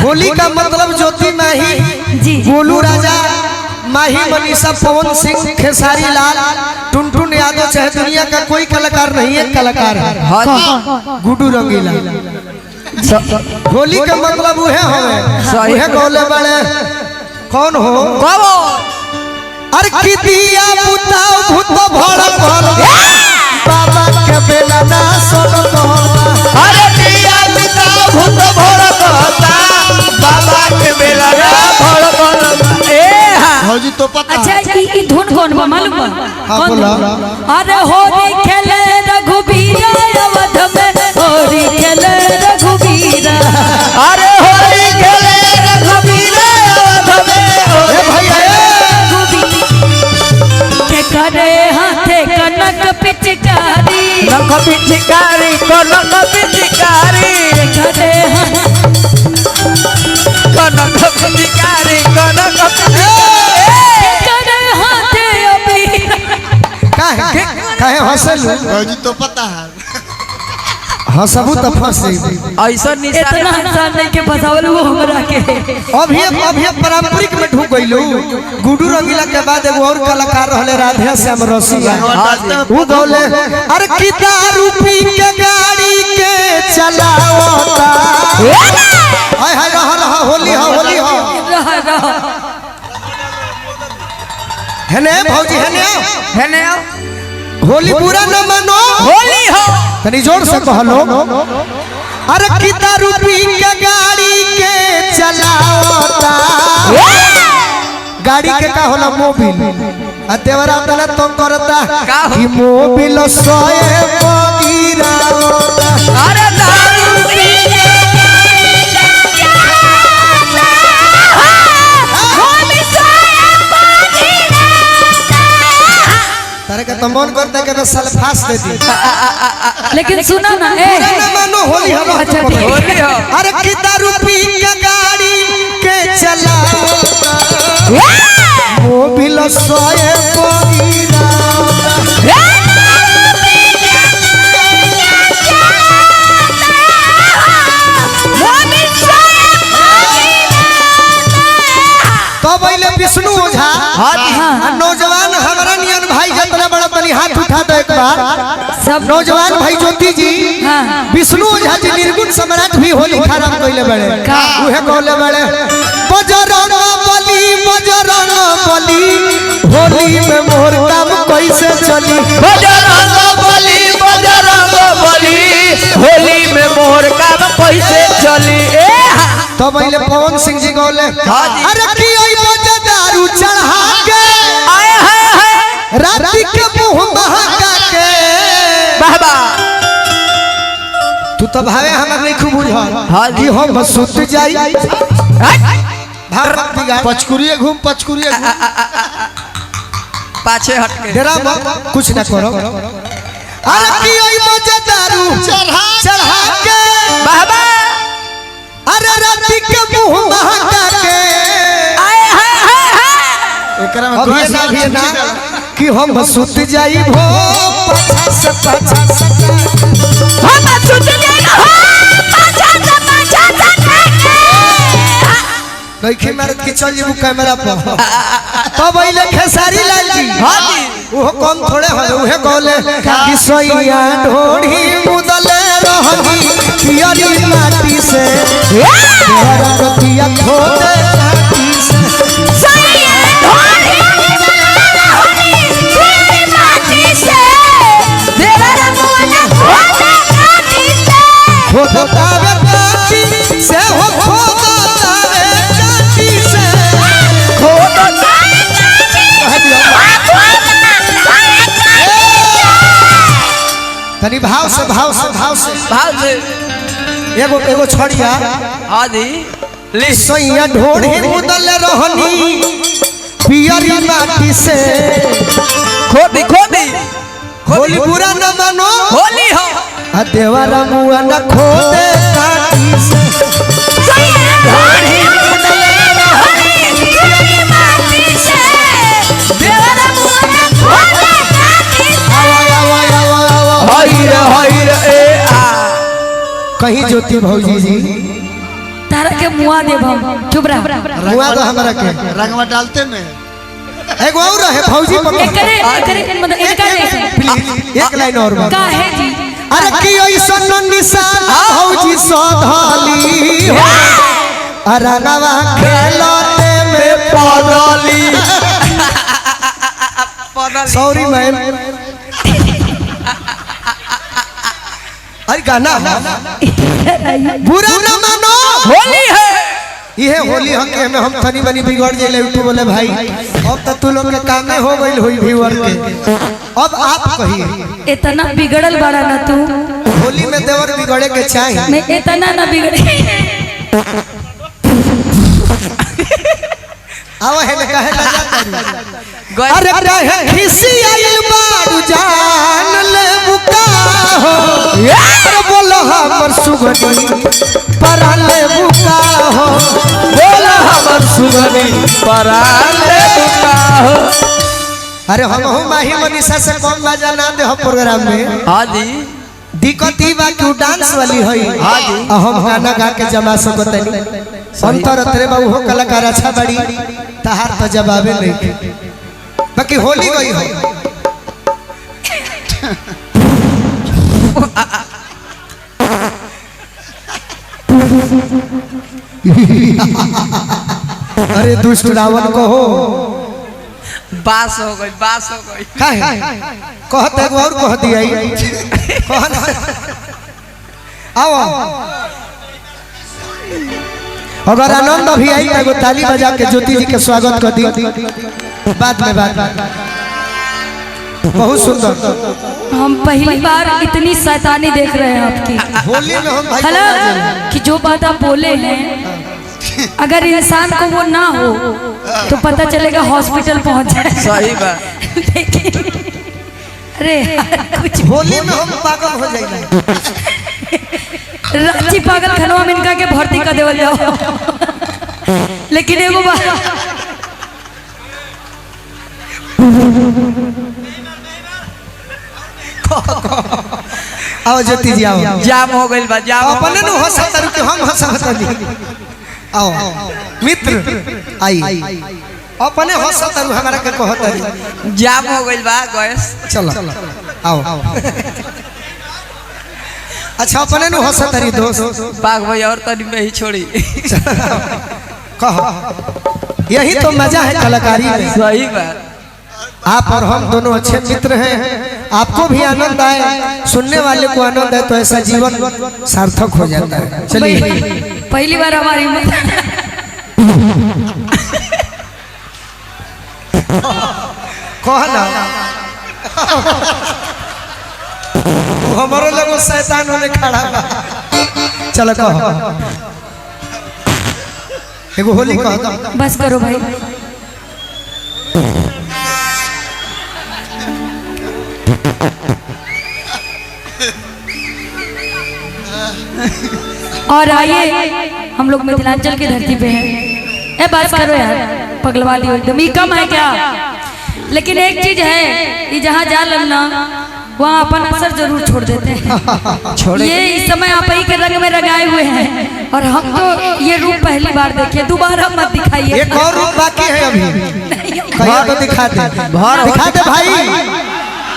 होली का मतलब ज्योति माही, गोलू राजा, माही, मनीषा, पवन सिंह, खेसारी लाल, टुनटुन यादव, चाहे दुनिया का कोई कलाकार नहीं है, कलाकार है गुड्डू रंगीला। होली का मतलब वह गौले बड़े कौन हो? अरे की दिया बुताओ भूत भड़क बाबा के बेला ना सोनो कहवा। अरे दिया बुताओ भूत भड़क बाबा के बेला ना भड़क। ए हौजी तो पता। अच्छा ई धुन कौन बा मालूम बा? हां बोला। अरे होली खेले रघुबीरा अवध में, होली खेले रघुबीरा। अरे होली खेले रघुबीरा अवध में। ए भैया के करे हाथे कनक पिचकारी, कनक पिचकारी, कनक पिचकारी, करे कनक पिचकारी, कनक करे हाथे अभी काहे हंसल? हौजी तो पता है। हंसबू तो फंस ऐसा इतना इंसान नहीं के फसावल वो हमरा के। अभी पारंपरिक में ढूक गइलू। गुड्डू रंगीला के बाद एगो और कलाकार रहले राधे श्याम रसिया, वो गौले अरे किता रूपी के गाड़ी के चलावता। हाय हाय रहा होली हो, होली हो। हेने भौजी हेने हेने होली पूरा न मानो, होली हो। तनी जोर से कहलो। अरे किता रूपी के गाड़ी के चलावता। गाड़ी के का होला? मोबिल। आ देवरा तना तो करता कि मोबिल सोए पगिरावता। अरे दारू पी के तारे का तो मन करता कि बस सल्फास दे दी। लेकिन सुना ना ए ना मानो होली हो। अच्छा ठीक होली हो। अरे किता रूपी के गाड़ी के चलावता। मोबिल सोए पगिरावता। तो पहले विष्णु ओझा नौजवान हमारा नियन भाई जितना बड़ा तनी हाथ उठा दो एक बार। सब नौजवान भाई ज्योति जी, हाँ। विष्णु ओझा जी निर्गुण सम्राट भी होली खराब कइले बड़े। उहे कहले बड़े बजरंग बली, बजरंग बली, होली में मोर काम कैसे चली। बजरंग बली, बजरंग बली, होली में मोर काम कैसे चली। ए तो पहले पवन सिंह जी कहले अरे की ओई बजे दारू चढ़ा के, आए हाय राती के मुंह महका के। बाबा तू तो भावे हमर नहीं खूब बुझल कि हम सुत जाई। भाग बिगाड़ पचकुरिए घूम, पचकुरिए घूम। पाछे हट के डेरा कुछ ना करो। अरे की ओई बजे दारू चढ़ा के, बाबा अरे राती के मुंह महका के। आए हाय एकरा में अभी कोई ना भी ना ना कि हम सुत जाई भो पाछा से पाछा से। हम सुत जाएगा हो पाछा से लइके मारत की चल जीबू कैमरा पर। तब अइले खेसारी लाल जी, वो कौन थोड़े हो उहे कहले कि सोइया ढोढ़ी मुदले रहनी पियरी माटी से, तेरा रतिया खोदे माटी से। सैया ढोली तेरी माटी से, देवर मुआना खोदा काटी से। खोदतावे काटी से, हो खोदतावे काटी से। खोदा काटी तनी भाव से भाव से भाव से भाव से एगो एगो छड़िया आदि ले सैया ढोढ़ी मुदल रहनी पियरी माटी से। खोदी खोदी होली पूरा न मानो, होली हो। आ देवरा मुआ न खोदे काटी से। सैया ढोली तेरी माटी से, देवर मुआना खोदा काटी से। कहीं ज्योति भौजी जी तारा के मुआ देब हम। चुप रह। हुआ तो हमरा के रंगवा डालते में एगो और है फौजी एकरे मतलब इनका नहीं प्लीज एक लाइन और बोल। का है जी? अरे की ऐसन निशान फौजी सोधाली हो अरंगवा खेलते में पगली। Sorry ma'am. अरे गाना बुरा न मानो होली है ये होली हके में हम तनी बनी बिगड़ जेले यूट्यूब बोले भाई अब तो तू लोग के काम में हो गइल होई व्यूअर के। अब आप कहिए इतना बिगड़ल बड़ा ना तू। होली में देवर बिगड़े के चाहिए। मैं इतना ना बिगड़े। आवा है कहे ना गए अरे कहे खिसी आइल बारू जान ले बुका हो अरे बोलो हमर सुगनी परा ले बुका हो बोला हमर सुगनी पराले दुका हो। अरे हम हो माही मनीषा से कम बाजा ना दे हो प्रोग्राम में। हाँ जी दिक्कत ई बा कि डांस वाली होई हाँ जी हम गाना गा के जमा सकतनी अंतर तरे बाबू हो कलाकार अच्छा बड़ी तहार तो जवाबे नहीं बाकी होली गई हो। अरे दुष्ट रावण को हो बास हो गई बास हो गई। काहे कहते एगो और कह दिया कह ना आओ अगर आनंद भी आई तो एगो ताली बजा के ज्योति जी के स्वागत कर दी बाद में बात। बहुत सुंदर। हम पहली बार इतनी शैतानी देख रहे हैं आपकी। होली में हम भाई हेलो कि जो बात आप बोले हैं अगर इंसान को वो ना हो तो पता चलेगा हॉस्पिटल पहुंच जाए। सही बात। लेकिन अरे कुछ होली में हम पागल हो जाएंगे। रांची पागल खनवा में इनका के भर्ती कर देवल जाओ। लेकिन एगो बात आओ ज्योति जी आओ। जाम हो गई बा जाम हो अपने नु हंसा तरु के हम हंसा दी। आओ मित्र आई अपने हंसा तरु हमारा के कहत रही जाम हो गई बा गैस। चलो आओ। अच्छा अपने नु हंसा तरी दोस्त पाग भाई और तनी में ही छोड़ी। कहो यही तो मजा है कलाकारी में। सही बात। आप और हम दोनों अच्छे मित्र हैं। आपको भी आनंद आए सुनने वाले को आनंद है तो ऐसा जीवन सार्थक हो जाता है। चलिए पहली बार हमारी कह ना हमारे लोग शैतान होने खड़ा बा। चलो कहो एगो होली कह दो। बस करो भाई। और आइए हम लोग मिथिलांचल की धरती पे हैं। ए बात करो यार पगलवा ली एकदम ये कम है क्या? लेकिन एक चीज है ये जहाँ जा ललना वहाँ अपन असर जरूर छोड़ देते हैं। ये इस समय आप ही के रंग में रंगाए हुए हैं और हम तो ये रूप पहली बार देखे। दोबारा मत दिखाइए। एक और रूप बाकी है अभी कहिए तो दिखा दे दिखा दे भाई।